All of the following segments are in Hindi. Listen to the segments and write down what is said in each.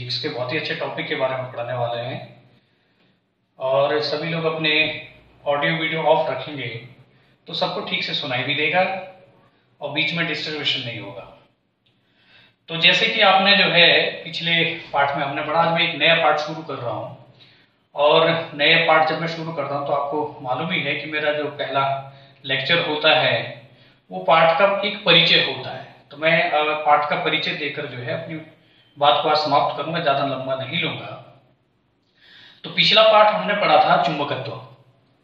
फिजिक्स के बहुत ही अच्छे टॉपिक के बारे में पढ़ाने वाले हैं और सभी लोग अपने ऑडियो वीडियो ऑफ रखेंगे तो सबको ठीक से सुनाई भी देगा और बीच में डिस्टर्बेशन नहीं होगा। तो जैसे कि आपने जो है पिछले पार्ट में हमने पढ़ा, आज मैं एक नया पार्ट शुरू कर रहा हूँ और नए पार्ट जब मैं शुरू करता हूँ तो आपको मालूम ही है कि मेरा जो पहला लेक्चर होता है वो पार्ट का एक परिचय होता है। तो मैं पार्ट का परिचय देकर जो है अपनी बात को समाप्त करूंगा, ज्यादा लंबा नहीं लूंगा। तो पिछला पार्ट हमने पढ़ा था चुंबकत्व,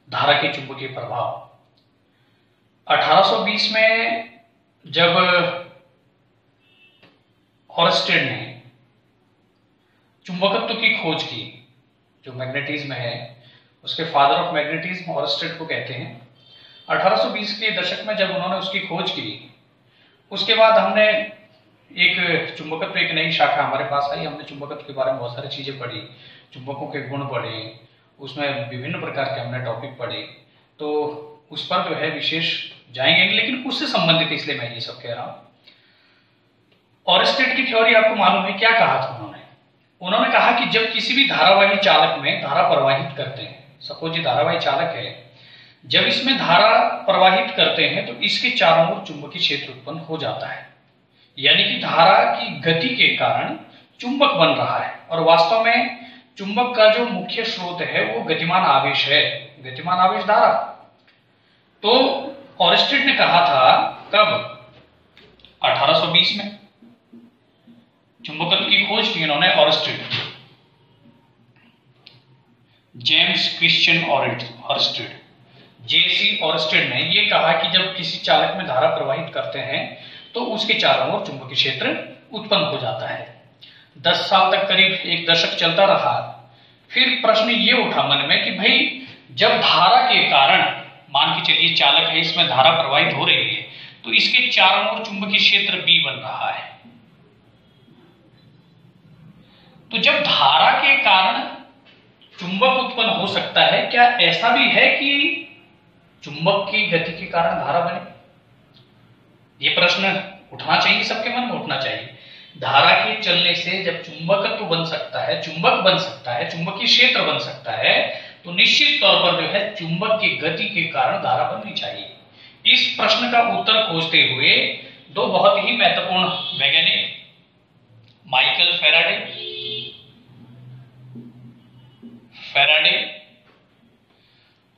धारा के चुंबकीय प्रभाव। 1820 में जब ऑरस्टेड ने चुंबकत्व की खोज की, जो मैग्नेटिज्म है उसके फादर ऑफ मैग्नेटिज्म ऑरस्टेड को कहते हैं। 1820 के दशक में जब उन्होंने उसकी खोज की, उसके बाद हमने एक चुंबकत्व एक नई शाखा हमारे पास आई। हमने चुंबकत्व के बारे में बहुत सारी चीजें पढ़ी, चुंबकों के गुण पढ़े, उसमें विभिन्न प्रकार के हमने टॉपिक पढ़े। तो उस पर जो है विशेष जाएंगे, लेकिन उससे संबंधित इसलिए मैं ये सब कह रहा हूं। ऑरस्टेड की थ्योरी आपको मालूम है क्या कहा था उन्होंने कहा कि जब किसी भी धारावाही चालक में धारा प्रवाहित करते हैं, सपोज ये धारावाही चालक है, जब इसमें धारा प्रवाहित करते हैं तो इसके चारों ओर चुंबकीय क्षेत्र उत्पन्न हो जाता है। यानी कि धारा की गति के कारण चुंबक बन रहा है और वास्तव में चुंबक का जो मुख्य स्रोत है वो गतिमान आवेश है, गतिमान आवेश धारा। तो ऑरस्टेड ने कहा था, कब? 1820 में चुंबकत्व की खोज की इन्होंने ऑरस्टेड, जेम्स क्रिश्चियन ऑरस्टेड, जेसी ऑरस्टेड ने ये कहा कि जब किसी चालक में धारा प्रवाहित करते हैं तो उसके चारों ओर चुंबकीय क्षेत्र उत्पन्न हो जाता है। 10 साल तक, करीब एक दशक चलता रहा। फिर प्रश्न ये उठा मन में कि भाई जब धारा के कारण, मान के चलिए चालक है, इसमें धारा प्रवाहित हो रही है, तो इसके चारों ओर चुंबकीय क्षेत्र बी बन रहा है। तो जब धारा के कारण चुंबक उत्पन्न हो सकता है, क्या ऐसा भी है कि चुंबक की गति के कारण धारा बने? ये प्रश्न उठना चाहिए, सबके मन में उठना चाहिए। धारा के चलने से जब चुंबकत्व बन सकता है, चुंबक बन सकता है, चुंबकीय क्षेत्र बन सकता है, तो निश्चित तौर पर जो है चुंबक की गति के कारण धारा बननी चाहिए। इस प्रश्न का उत्तर खोजते हुए दो बहुत ही महत्वपूर्ण वैज्ञानिक, माइकल फैराडे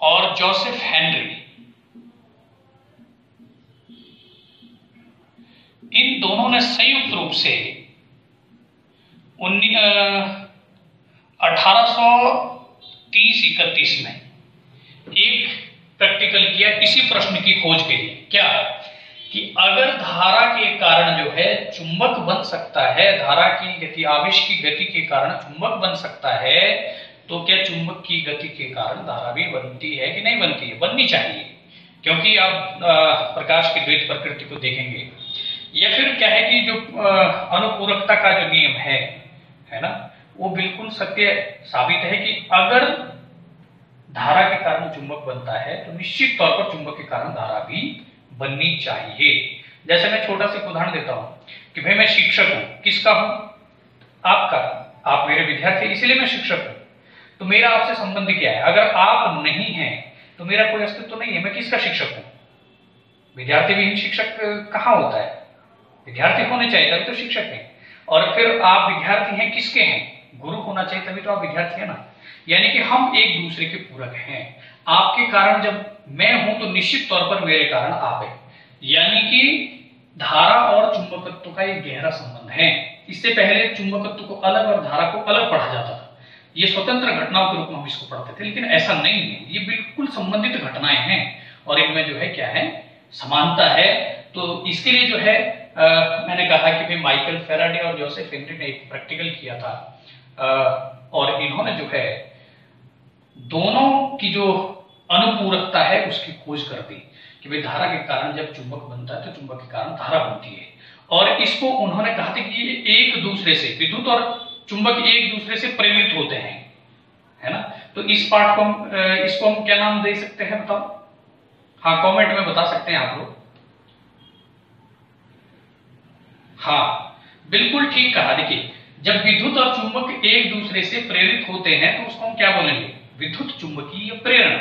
और जोसेफ हेनरी, इन दोनों ने संयुक्त रूप से 1830-31 में एक प्रैक्टिकल किया इसी प्रश्न की खोज के लिए। क्या कि अगर धारा के कारण जो है चुंबक बन सकता है, धारा की गति, आवेश की गति के कारण चुंबक बन सकता है, तो क्या चुंबक की गति के कारण धारा भी बनती है कि नहीं बनती है? बननी चाहिए, क्योंकि आप प्रकाश की द्वैत प्रकृति को देखेंगे। या फिर क्या है कि जो अनुपूरकता का जो नियम है ना, वो बिल्कुल सत्य साबित है कि अगर धारा के कारण चुंबक बनता है तो निश्चित तौर पर चुंबक के कारण धारा भी बननी चाहिए। जैसे मैं छोटा सा उदाहरण देता हूं कि भाई मैं शिक्षक हूं, किसका हूं? आपका, आप मेरे विद्यार्थी, इसीलिए मैं शिक्षक हूं। तो मेरा आपसे संबंध क्या है? अगर आप नहीं हैं तो मेरा कोई अस्तित्व तो नहीं है, मैं किसका शिक्षक हूं? विद्यार्थी विहीन शिक्षक कहां होता है? विद्यार्थी होने चाहिए तभी तो शिक्षक है। और फिर आप विद्यार्थी हैं, किसके हैं? गुरु होना चाहिए तभी तो आप विद्यार्थी है ना। यानी कि हम एक दूसरे के पूरक हैं। आपके कारण जब मैं हूं तो निश्चित तौर पर मेरे कारण आप है। यानी कि धारा और चुंबकत्व का एक गहरा संबंध है। इससे पहले चुंबकत्व को अलग और धारा को अलग पढ़ा जाता था, ये स्वतंत्र घटनाओं के रूप में हम इसको पढ़ते थे, लेकिन ऐसा नहीं है। ये बिल्कुल संबंधित घटनाएं हैं और इनमें जो है क्या है, समानता है। तो इसके लिए जो है मैंने कहा कि भाई माइकल फैराडे और जोसेफ हेनरी ने एक प्रैक्टिकल किया था और इन्होंने जो है दोनों की जो अनुपूरकता है उसकी खोज कर दी कि भाई धारा के कारण जब चुंबक बनता है तो चुंबक के कारण धारा बनती है। और इसको उन्होंने कहा था कि ये एक दूसरे से, विद्युत और चुंबक एक दूसरे से प्रेरित होते हैं, है ना। तो इस पार्ट को इसको हम क्या नाम दे सकते हैं, बताओ? हाँ, कमेंट में बता सकते हैं आप लोग। हाँ, बिल्कुल ठीक कहा। देखिए, जब विद्युत और चुंबक एक दूसरे से प्रेरित होते हैं तो उसको हम क्या बोलेंगे, विद्युत चुंबकीय प्रेरण,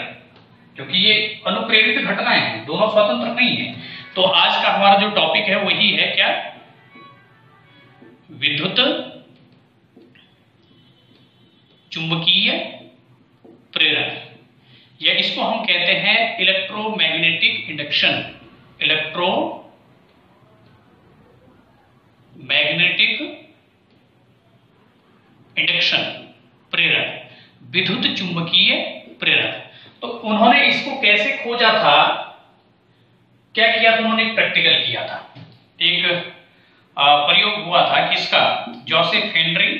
क्योंकि ये अनुप्रेरित घटनाएं हैं, दोनों स्वतंत्र नहीं है। तो आज का हमारा जो टॉपिक है वही है क्या, विद्युत चुंबकीय प्रेरण, या इसको हम कहते हैं इलेक्ट्रोमैग्नेटिक इंडक्शन, इलेक्ट्रोमैग्नेटिक इंडक्शन प्रेरण, विद्युत चुंबकीय प्रेरण। तो उन्होंने इसको कैसे खोजा था, क्या किया था उन्होंने, एक प्रैक्टिकल किया था, एक प्रयोग हुआ था किसका, जोसेफ हेनरी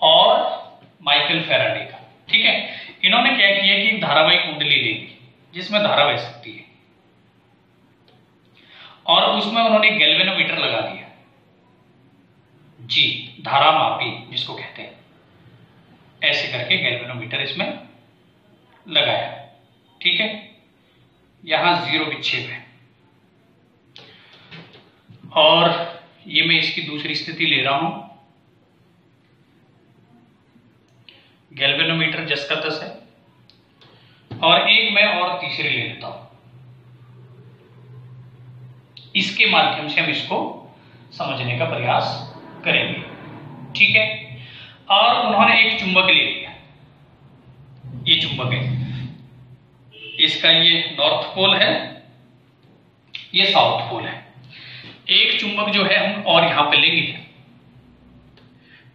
और माइकल फैराडे का। ठीक है, इन्होंने क्या किया कि एक धारावाही कुंडली ले ली जिसमें धारा बह सकती है, और उसमें उन्होंने गैल्वेनोमीटर लगा दिया, जी धारा मापी जिसको कहते हैं, ऐसे करके गैल्वेनोमीटर इसमें लगाया। ठीक है, यहां 0 विक्षेप है, और ये मैं इसकी दूसरी स्थिति ले रहा हूं, गैल्वेनोमीटर जस का तस है, और एक मैं और तीसरी ले लेता हूं, इसके माध्यम से हम इसको समझने का प्रयास करेंगे। ठीक है, और उन्होंने एक चुंबक ले लिया, ये चुंबक है, इसका ये नॉर्थ पोल है, ये साउथ पोल है। एक चुंबक जो है हम और यहां पे लेंगे,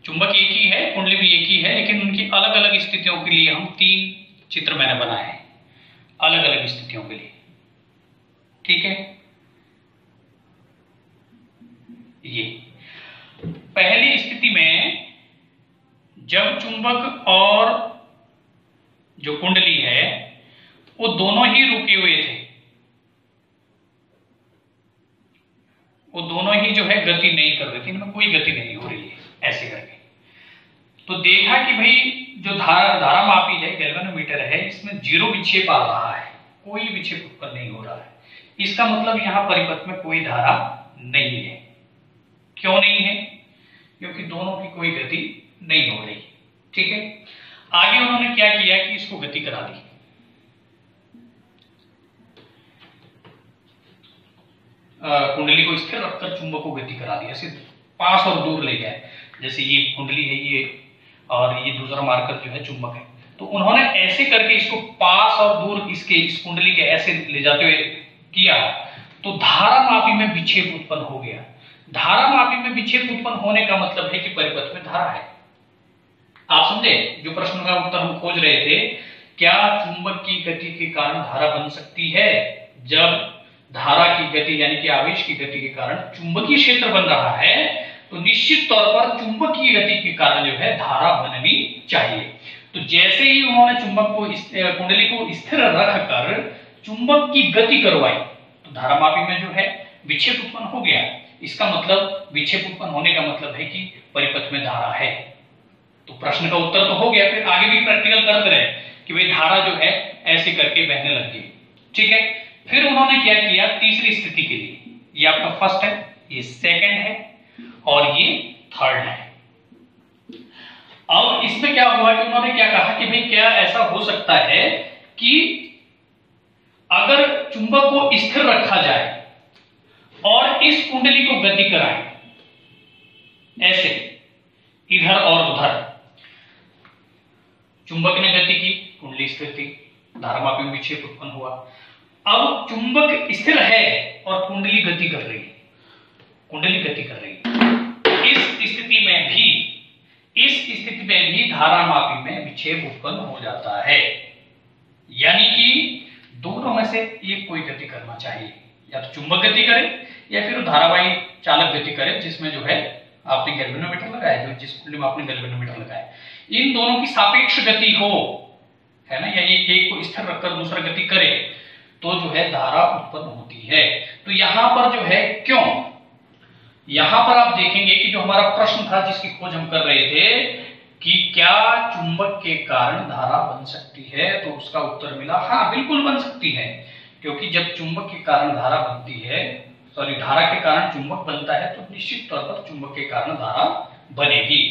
चुंबक एक ही है, कुंडली भी एक ही है, लेकिन उनकी अलग अलग स्थितियों के लिए हम 3 चित्र मैंने बनाए हैं, अलग अलग स्थितियों के लिए। ठीक है, ये पहली स्थिति में जब चुंबक और जो कुंडली है वो दोनों ही रुके हुए थे, वो दोनों ही जो है गति नहीं कर रहे थे, इनमें कोई गति नहीं हो रही है, ऐसे करके। तो देखा कि भाई जो धारा मापी है, गैल्वेनोमीटर है, इसमें 0 विक्षेप आ रहा है, कोई विक्षेप उत्पन्न नहीं हो रहा है, इसका मतलब यहां परिपथ में कोई धारा नहीं है। क्यों नहीं है, क्योंकि दोनों की कोई गति नहीं हो रही। ठीक है, आगे उन्होंने क्या किया कि इसको गति करा दी, कुंडली को स्थिर रखकर चुंबक को गति करा दी, ऐसे पास और दूर ले गए, जैसे ये कुंडली है ये, और ये दूसरा मार्कर जो है चुंबक है, तो उन्होंने ऐसे करके इसको पास और दूर इसके इस कुंडली के ऐसे ले जाते हुए किया, तो धारा मापी में विक्षेप उत्पन्न हो गया। धारा मापी में विक्षेप उत्पन्न होने का मतलब है कि परिपथ में धारा है। आप समझे, जो प्रश्न का उत्तर हम खोज रहे थे, क्या चुंबक की गति के कारण धारा बन सकती है, जब धारा की गति यानी कि आवेश की गति के कारण चुंबकीय क्षेत्र बन रहा है, तो निश्चित तौर पर चुंबकीय गति के कारण जो है धारा बननी चाहिए। तो जैसे ही उन्होंने चुंबक को कुंडली को स्थिर रखकर चुंबक की गति करवाई, तो धारा मापी में जो है विक्षेप उत्पन्न हो गया। इसका मतलब विक्षेप उत्पन्न होने का मतलब है कि परिपथ में धारा है। तो प्रश्न का उत्तर तो हो गया, फिर आगे भी प्रैक्टिकल करते रहे कि भाई धारा जो है ऐसे करके बहने लग गई। ठीक है, फिर उन्होंने क्या किया, तीसरी स्थिति के लिए, ये आपका फर्स्ट है, ये सेकंड है, और ये थर्ड है। अब इसमें क्या हुआ कि उन्होंने क्या कहा कि भाई क्या ऐसा हो सकता है कि अगर चुंबक को स्थिर रखा जाए और इस कुंडली को गति कराएं, ऐसे इधर और उधर, चुंबक ने गति की, कुंडली स्थिर थी, धारामापी में विक्षेप उत्पन्न हुआ। अब चुंबक स्थिर है और कुंडली गति कर रही है, कुंडली गति कर रही है। इस स्थिति में भी धारामापी में विक्षेप उत्पन्न हो जाता है। यानी कि दोनों में से एक कोई गति करना चाहिए, या तो चुंबक गति करे या फिर धारावाही चालक गति करे, जिसमें जो है आपने गैल्वेनोमीटर लगाया, जो जिस कुंडली में आपने गैल्वेनोमीटर लगाया, इन दोनों की सापेक्ष गति हो, है ना, या एक को स्थिर रखकर दूसरा गति करे तो जो है धारा उत्पन्न होती है। तो यहां पर जो है क्यों, यहां पर आप देखेंगे कि जो हमारा प्रश्न था जिसकी खोज हम कर रहे थे कि क्या चुंबक के कारण धारा बन सकती है, तो उसका उत्तर मिला हाँ बिल्कुल बन सकती है। क्योंकि जब चुंबक के कारण धारा बनती है, धारा के कारण चुंबक बनता है, तो निश्चित तौर पर चुंबक के कारण धारा बनेगी।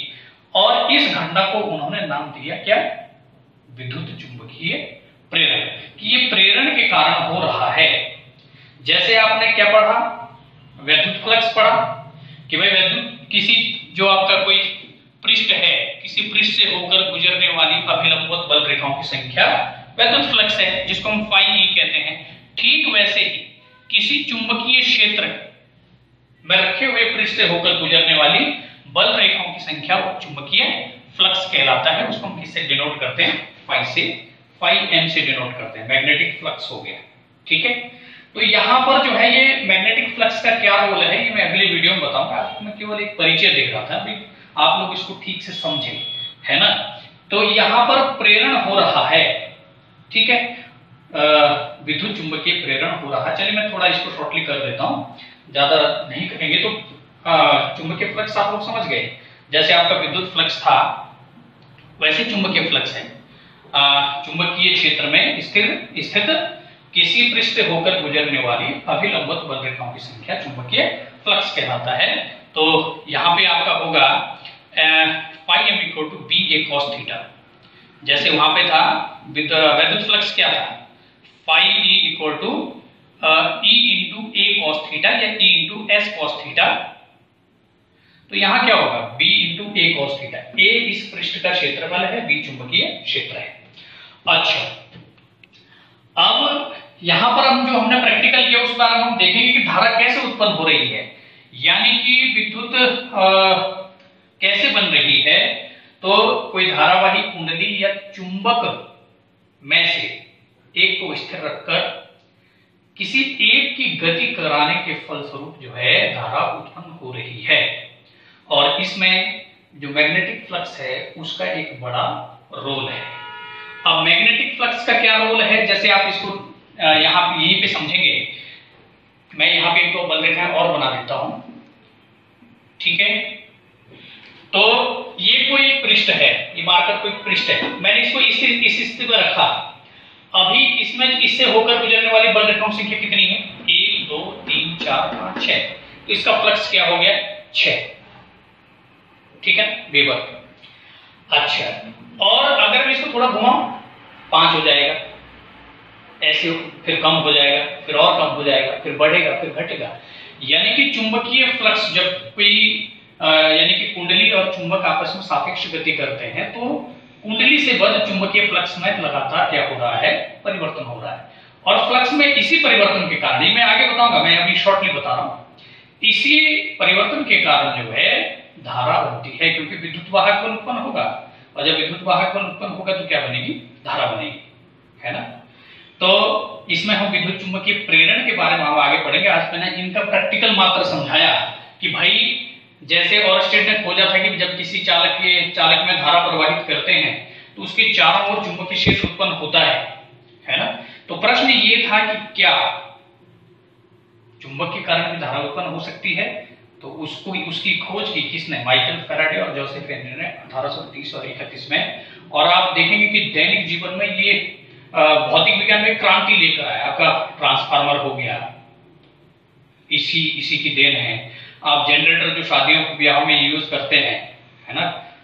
और इस घटना को उन्होंने नाम दिया क्या? विद्युत चुंबकीय प्रेरण, कि ये प्रेरण के कारण हो रहा है। जैसे आपने क्या पढ़ा? विद्युत फ्लक्स पढ़ा कि भाई विद्युत किसी जो आपका कोई पृष्ठ है, किसी पृष्ठ से होकर गुजरने वाली अभिलंबवत बल रेखाओं की संख्या विद्युत फ्लक्स है, जिसको हम फाई ई कहते हैं। ठीक वैसे ही किसी चुंबकीय क्षेत्र में रखे हुए पृष्ठ से होकर गुजरने वाली बल रेखाओं की संख्या चुंबकीय फ्लक्स कहलाता है। उसको हम किससे डिनोट करते हैं? फाई से, फाई एम से डिनोट करते हैं। मैग्नेटिक फ्लक्स हो गया, ठीक है। तो यहां पर जो है ये मैग्नेटिक फ्लक्स का क्या रोल है, ये मैं अगले वीडियो में बताऊंगा। आज मैं केवल एक परिचय देख रहा था, अभी आप लोग इसको ठीक से समझें, है ना। तो यहां पर प्रेरण हो रहा है, ठीक है, विद्युत चुंबकीय प्रेरण हो रहा है। चलिए मैं थोड़ा इसको शॉर्टली कर देता हूं, ज्यादा नहीं करेंगे। तो चुंबकीय फ्लक्स आप लोग समझ गए। जैसे आपका विद्युत फ्लक्स था वैसे चुंबकीय फ्लक्स है। चुंबकीय क्षेत्र में स्थित किसी पृष्ठ से होकर गुजरने वाली अभिलंबवत बल रेखाओं की संख्या चुंबकीय फ्लक्स कहलाता है। तो यहां पे आपका होगा phi M equal to B A cos theta. जैसे वहां पे था विद्युत फ्लक्स क्या था? Phi E equal to E into A cos theta या E into S cos theta. तो यहां क्या होगा? B into A cos theta. A इस पृष्ठ का क्षेत्रफल है, बी चुंबकीय क्षेत्र है। अच्छा, अब यहां पर हम जो हमने प्रैक्टिकल किया उस बारे में हम देखेंगे कि धारा कैसे उत्पन्न हो रही है, यानी कि विद्युत कैसे बन रही है। तो कोई धारावाही कुंडली या चुंबक में से एक को स्थिर रखकर किसी एक की गति कराने के फलस्वरूप जो है धारा उत्पन्न हो रही है। और इसमें जो मैग्नेटिक फ्लक्स है उसका एक बड़ा रोल है। अब मैग्नेटिक फ्लक्स का क्या रोल है, जैसे आप इसको यहीं पे समझेंगे। मैं यहां पे एक तो बल रेखाएं और बना देता हूं, ठीक है। तो ये कोई पृष्ठ है, ये मार्कर कोई पृष्ठ है, मैंने इसको इस स्थिति में रखा। अभी इसमें इससे होकर गुजरने वाली बल रेखाओं की संख्या कितनी है? 1 2 3 4 5 6। तो इसका फ्लक्स क्या हो गया? 6, ठीक है, वेबर। अच्छा, और अगर मैं इसको थोड़ा घुमाऊं 5 हो जाएगा, ऐसे फिर कम हो जाएगा, फिर और कम हो जाएगा, फिर बढ़ेगा, फिर घटेगा। यानी कि चुंबकीय फ्लक्स जब कोई यानी कि कुंडली और चुंबक आपस में सापेक्ष गति करते हैं तो कुंडली से बद्ध चुंबकीय फ्लक्स में लगातार क्या हो रहा है? परिवर्तन हो रहा है। और फ्लक्स में इसी परिवर्तन के कारण, मैं आगे बताऊंगा, मैं अभी शॉर्टली बता रहा हूं, इसी परिवर्तन के कारण जो है धारा बनती है, क्योंकि विद्युत वाहक बल उत्पन्न होगा। और जब विद्युत वाहक बल उत्पन्न होगा तो क्या बनेगी? धारा बनेगी, है ना। तो इसमें हम विद्युत चुंबकीय प्रेरण के बारे में हम आगे पढ़ेंगे। आज मैंने इनका प्रैक्टिकल मात्र समझाया कि भाई जैसे ऑरस्टेड ने खोजा था कि जब किसी चालक में धारा प्रवाहित करते हैं तो उसके चारों ओर चुंबकीय क्षेत्र उत्पन्न होता है ना। तो प्रश्न ये था कि क्या चुंबक के कारण भी धारा उत्पन्न हो सकती है? तो उसकी खोज की किसने? माइकल फैराडे और जोसेफ हेनरी ने 1830 और 31 में। और आप देखेंगे कि दैनिक जीवन में ये भौतिक विज्ञान में क्रांति लेकर आया। आपका ट्रांसफार्मर हो गया, इसी की देन है। आप जनरेटर जो शादियों ब्याहों में यूज करते हैं, है ना,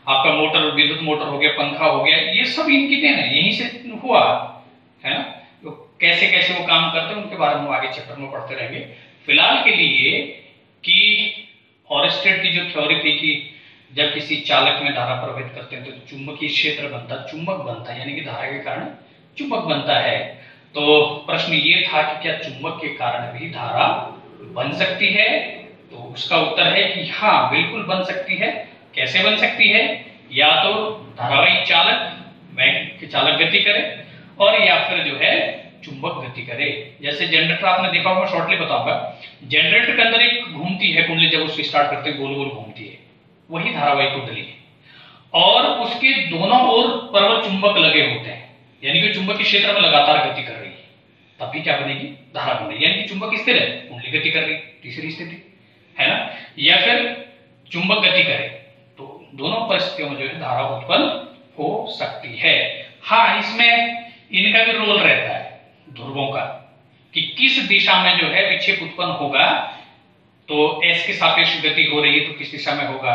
आपका मोटर, विद्युत मोटर हो गया, पंखा हो गया, ये सब इनकी देन है, यहीं से हुआ, है ना। तो कैसे कैसे वो काम करते हैं उनके बारे में आगे चैप्टर में पढ़ते रहेंगे। फिलहाल के लिए कि ऑरस्टेड की जो थ्योरी थी कि जब किसी चालक में धारा प्रवाहित करते हैं तो चुंबकीय क्षेत्र बनता, चुंबक बनता है, यानी कि धारा के कारण चुंबक बनता है। तो प्रश्न ये था कि क्या चुंबक के कारण भी धारा बन सकती है? तो उसका उत्तर है कि हाँ, बिल्कुल बन सकती है। कैसे बन सकती है? या तो धारावाही चालक गति करे और या फिर जो है चुंबक गति करे। जैसे जनरेटर आपने देखा होगा, शॉर्टली बताऊंगा। जनरेटर के अंदर एक घूमती है कुंडली, जब उसको स्टार्ट करते हैं गोल गोल घूमती है, वही धारावाही कुंडली है। और उसके दोनों ओर प्रबल चुंबक लगे होते हैं, यानी कि चुंबक के क्षेत्र में लगातार गति कर रही है, तभी क्या बनेगी? धारा बनेगी। यानी कि चुंबक स्थिर है, कुंडली गति कर रही, तीसरी स्थिति, है ना। या फिर चुंबक गति करे, तो दोनों परिस्थितियों में जो है धारा उत्पन्न हो सकती है। हाँ, इसमें इनका भी रोल रहता है ध्रुवों का, कि किस दिशा में जो है विक्षेप उत्पन्न होगा। तो एस के सापेक्ष गति हो रही है तो किस दिशा में होगा,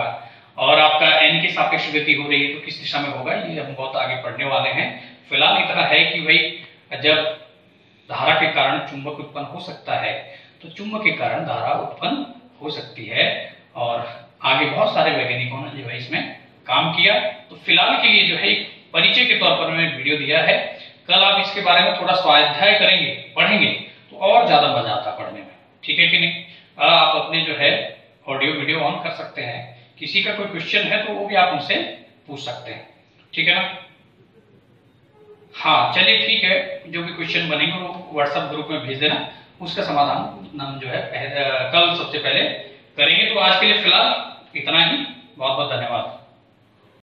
और आपका n की सापेक्ष गति हो रही है तो किस दिशा में होगा, ये हम बहुत आगे पढ़ने वाले हैं। फिलहाल इतना है कि भाई जब धारा के कारण चुंबक उत्पन्न हो सकता है तो चुंबक के कारण धारा उत्पन्न हो सकती है, और आगे बहुत सारे वैज्ञानिकों ने जो है इसमें काम किया। तो फिलहाल के लिए जो है एक परिचय के तौर पर मैंने वीडियो दिया है। कल आप इसके बारे में थोड़ा स्वाध्याय करेंगे, पढ़ेंगे तो और ज्यादा मजा आता पढ़ने में, ठीक है कि नहीं। आप अपने जो है ऑडियो वीडियो ऑन कर सकते हैं, किसी का कोई क्वेश्चन है तो वो भी आप उनसे पूछ सकते हैं, ठीक है ना। हाँ चलिए ठीक है, जो भी क्वेश्चन बनेंगे वो व्हाट्सएप ग्रुप में भेज देना, उसका समाधान हम जो है कल सबसे पहले करेंगे। तो आज के लिए फिलहाल इतना ही, बहुत बहुत धन्यवाद।